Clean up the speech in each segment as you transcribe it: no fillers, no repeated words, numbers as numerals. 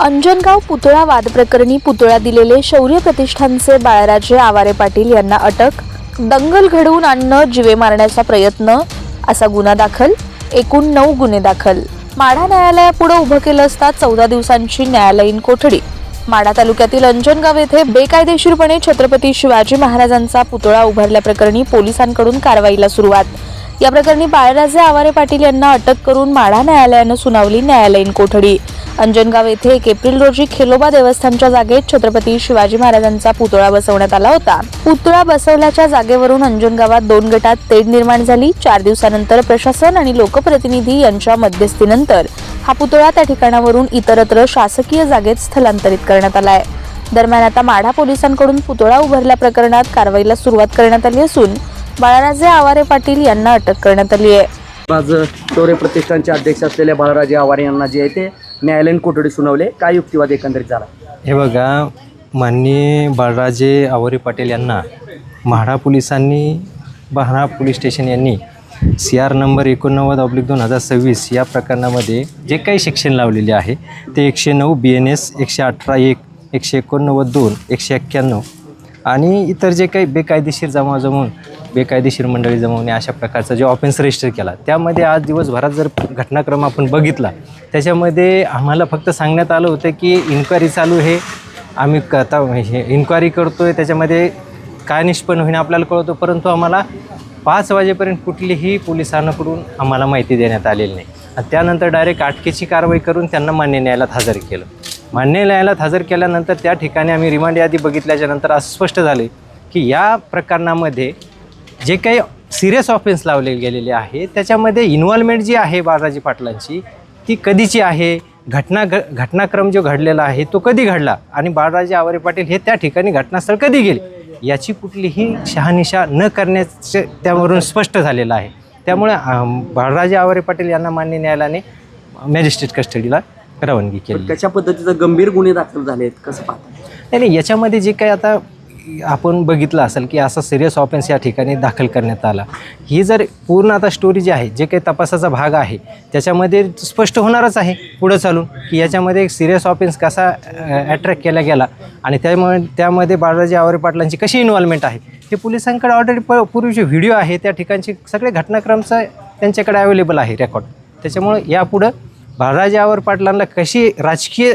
अंजनगाव पुतळा वाद प्रकरणी पुतळा दिलेले शौर्य प्रतिष्ठानचे बाळराजे आवारे पाटील यांना अटक. दंगल घडवून आणणं, जीवे मारण्याचा प्रयत्न असा गुन्हा दाखल. एकूण 9 गुन्हे दाखल. माढा न्यायालयापुढे उभं केलं असता 14 दिवसांची न्यायालयीन कोठडी. माढा तालुक्यातील अंजनगाव येथे बेकायदेशीरपणे छत्रपती शिवाजी महाराजांचा पुतळा उभारल्याप्रकरणी पोलिसांकडून कारवाईला सुरुवात. या प्रकरणी बाळराजे आवारे पाटील यांना अटक करून माढा न्यायालयानं सुनावली न्यायालयीन कोठडी. अंजनगाव येथे 1 एप्रिल रोजी खेलोबा देवस्थानच्या जागेत छत्रपती शिवाजी महाराजांचा पुतळा बसवण्यात आला होता. पुतळा बसवल्याच्या जागेवरून अंजनगावात 2 गटात तेढ निर्माण झाली. 4 दिवसानंतर प्रशासन आणि लोकप्रतिनिधी यांच्या मध्यस्थीनंतर हा पुतळा त्या ठिकाणावरून इतरत्र शासकीय जागेत स्थलांतरित करण्यात आला आहे. दरम्यान आता माढा पोलिसांकडून पुतळा उभारल्या प्रकरणात कारवाईला सुरुवात करण्यात आली असून बाळराजे आवारे पाटील यांना अटक करण्यात आली आहे. आज शौर्य प्रतिष्ठानचे अध्यक्ष असलेल्या बाळराजे आवारे यांना जे आहे ते न्यायालयीन कोठडी सुनावले. काय युक्तिवाद एकंदरीत झाला? हे बघा, माननीय बाळराजे आवारे पाटील यांना माढा पोलिसांनी, माढा पोलीस स्टेशन यांनी CR नंबर 89/2026 या प्रकरणामध्ये जे काही सेक्शन लावलेले आहे ते 109 BNS 118(1), 189(2), 191 आणि इतर जे काही बेकायदेशीर बेकायदेशीर मंडळी जमवणे अशा प्रकारचा जो ऑफेन्स रजिस्टर केला. त्यामध्ये आज दिवसभरात जर घटनाक्रम आपण बघितला, त्याच्यामध्ये आम्हाला फक्त सांगण्यात आलं होतं की इन्क्वायरी चालू आहे, आम्ही इन्क्वायरी करतो आहे, त्याच्यामध्ये काय निष्पन्न होईन आपल्याला कळतो. परंतु आम्हाला 5 वाजेपर्यंत कुठलीही पोलिसांकडून आम्हाला माहिती देण्यात आलेली नाही. आणि त्यानंतर डायरेक्ट अटकेची कारवाई करून त्यांना मान्य न्यायालयात हजर केलं. मान्य न्यायालयात हजर केल्यानंतर त्या ठिकाणी आम्ही रिमांड यादी बघितल्याच्यानंतर असं स्पष्ट झाले की या प्रकरणामध्ये जे काही सिरियस ऑफेन्स लावले गेलेले आहे त्याच्यामध्ये इन्व्हॉल्वमेंट जी आहे बाळराजे पाटलांची ती कधीची आहे, घटनाक्रम जो घडलेला आहे तो कधी घडला आणि बाळराजे आवारे पाटील हे त्या ठिकाणी घटनास्थळ कधी गेले याची कुठलीही शहानिशा न करण्याचे त्यावरून स्पष्ट झालेलं आहे. त्यामुळे बाळराजे आवारे पाटील यांना मान्य न्यायालयाने मॅजिस्ट्रेट कस्टडीला रवानगी केली. कशा पद्धतीचं गंभीर गुन्हे दाखल झालेत कसं पाहता? नाही, याच्यामध्ये जे काही आता आपण बघितलं असेल की असा सिरियस ऑफेन्स या ठिकाणी दाखल करण्यात आला. ही जर पूर्ण आता स्टोरी जी आहे, जे काही तपासाचा भाग आहे त्याच्यामध्ये स्पष्ट होणारच आहे पुढं चालून की याच्यामध्ये एक सिरियस ऑफेन्स कसा अट्रॅक्ट केला गेला आणि त्यामध्ये बाळराजे आवारे पाटलांची कशी इन्व्हॉल्वमेंट आहे हे पोलिसांकडे ऑलरेडी पूर्वीचे व्हिडिओ आहे, त्या ठिकाणचे सगळे घटनाक्रमचा त्यांच्याकडे अवेलेबल आहे रेकॉर्ड. त्याच्यामुळे यापुढं बाळराजे आवारे पाटलांना कशी राजकीय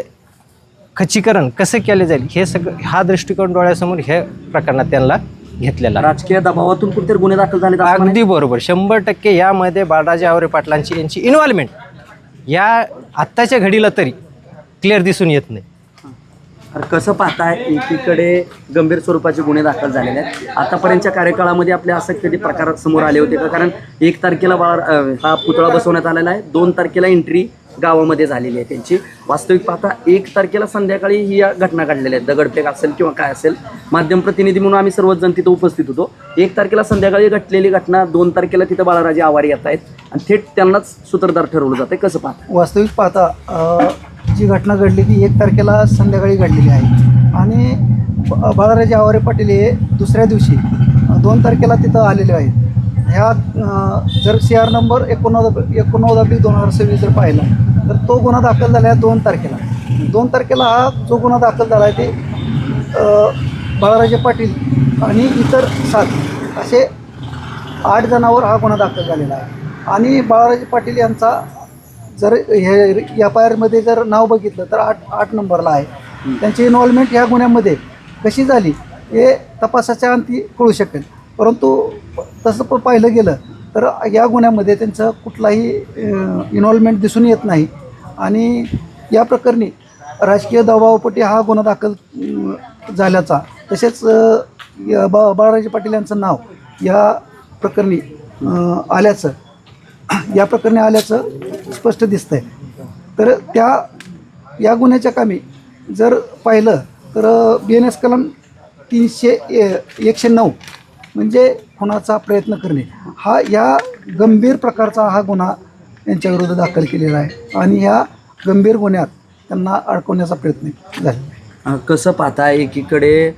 खच्चीकरण कसं केले जाईल हे सगळं हा दृष्टिकोन डोळ्यासमोर हे प्रकरणात त्यांना घेतलेला. राजकीय दबावातून कुठेतरी गुन्हे दाखल झाले? अगदी बरोबर, 100% यामध्ये बाळराजे आवारे पाटलांची यांची इन्व्हॉल्वमेंट या आत्ताच्या घडीला तरी क्लिअर दिसून येत नाही. कसं पाहताय, एकीकडे गंभीर स्वरूपाचे गुन्हे दाखल झालेले आहेत. आतापर्यंतच्या कार्यकाळामध्ये आपले असं कधी प्रकार समोर आले होते का? कारण 1 तारखेला हा पुतळा बसवण्यात आलेला आहे, 2 तारखेला एंट्री गावामध्ये झालेली आहे त्यांची. वास्तविक पाहता 1 तारखेला संध्याकाळी ही या घटना घडलेल्या आहेत. दगडफेक असेल किंवा काय असेल, माध्यम प्रतिनिधी म्हणून आम्ही सर्वच जण तिथं उपस्थित होतो. 1 तारखेला संध्याकाळी घडलेली घटना, 2 तारखेला तिथं बाळराजे आवारे येत आहेत आणि थेट त्यांनाच सूत्रधार ठरवलं जातं. कसं पाहता? वास्तविक पाहता जी घटना घडली ती 1 तारखेला संध्याकाळी घडलेली आहे आणि बाळराजे आवारे पाटील हे दुसऱ्या दिवशी 2 तारखेला तिथं आलेले आहेत. ह्या जर CR नंबर 89/2026 जर पाहिला तर तो गुन्हा दाखल झाला आहे 2 तारखेला. 2 तारखेला हा जो गुन्हा दाखल झाला आहे ते बाळराजे पाटील आणि इतर 7 असे 8 जणांवर हा गुन्हा दाखल झालेला आहे. आणि बाळराजे पाटील यांचा जर हे FIR मध्ये जर नाव बघितलं तर 8 नंबरला आहे. त्यांची इन्व्हॉल्वमेंट ह्या गुन्ह्यामध्ये कशी झाली हे तपासाच्या अंती कळू शकेल. परंतु तसं पाहिलं गेलं तर या गुन्ह्यामध्ये त्यांचं कुठलाही इन्व्हॉल्वमेंट दिसून येत नाही आणि या प्रकरणी राजकीय दबावापोटी हा गुन्हा दाखल झाल्याचा, तसेच बाळराजे पाटील यांचं नाव या प्रकरणी आल्याचं स्पष्ट दिसतंय. तर या गुन्ह्याच्या कामी जर पाहिलं तर BNS कलम 109 म्हणजे खुनाचा प्रयत्न करणे हा या गंभीर प्रकारचा हा गुन्हा यांच्याविरुद्ध दाखल केलेला आहे आणि ह्या गंभीर गुन्ह्यात त्यांना अडकवण्याचा प्रयत्न झाला. कसं पाहता, एकीकडे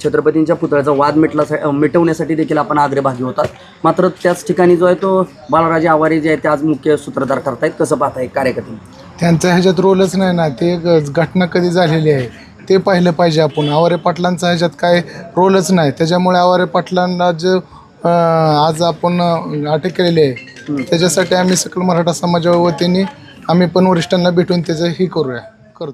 छत्रपतींच्या पुतळ्याचा वाद मिटवण्यासाठी देखील आपण अग्रभागी होतात, मात्र त्याच ठिकाणी जो आहे तो बाळराजे आवारे जे आहे ते आज मुख्य सूत्रधार ठरतायत. कसं पाहताय कार्यकर्ते? त्यांचा ह्याच्यात रोलच नाही ना. ते घटना कधी झालेली आहे ते पाहिलं पाहिजे आपण. आवारे पाटलांचा ह्याच्यात काय रोलच नाही. त्याच्यामुळे आवारे पाटलांना जे आज आपण अटक केलेली आहे त्याच्यासाठी आम्ही सकल मराठा समाजाच्या वतीने आम्ही पण वरिष्ठांना भेटून त्याचं हे करतो.